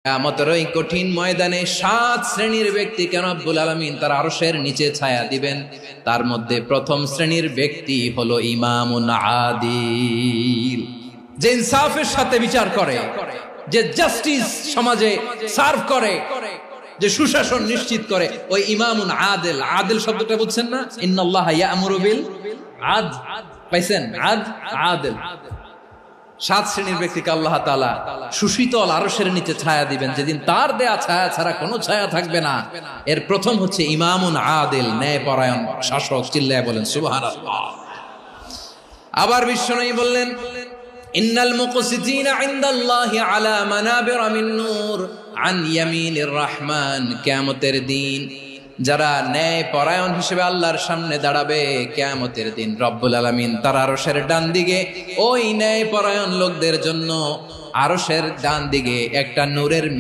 কিয়ামতের ওই কঠিন ময়দানে 7 শ্রেণীর ব্যক্তিকে রব্বুল আলামিন তার আরশের নিচে ছায়া দিবেন। তার মধ্যে প্রথম শ্রেণীর ব্যক্তি হলো ইমামুন আদিল, যে ইনসাফের সাথে বিচার করে, যে জাস্টিস সমাজে সার্ভ করে, যে সুশাসন নিশ্চিত করে, ওই ইমামুন আদিল। আদিল শব্দটা বুঝছেন না? ইন্নাল্লাহা ইয়া'মুরু বিল আদল, পাইছেন? আদিল। 7 শ্রেণীর ব্যক্তিকে আল্লাহ তাআলা সুশীতল আরশের নিচে ছায়া দিবেন, যেদিন তার দেয়া ছায়া ছাড়া কোনো ছায়া থাকবে না। এর প্রথম হচ্ছে ইমামুন আদিল, ন্যায়পরায়ণ শাসক। চিল্লায় বলেন সুবহানাল্লাহ। আবার বিশ্বনবী বললেন, ইন্নাল মুকসিতিনা ইনদাল্লাহি আলা মানাবির মিন নূর আন ইয়ামিনির রহমান। কিয়ামতের দিন যারা ন্যায় পরায়ণ হিসেবে আল্লাহর সামনে দাঁড়াবে, কিয়ামতের দিন রব্বুল আলামিন তার আরশের ডান দিকে ওই ন্যায় পরায়ণ লোকদের জন্য আরশের ডান দিকে একটা নূরের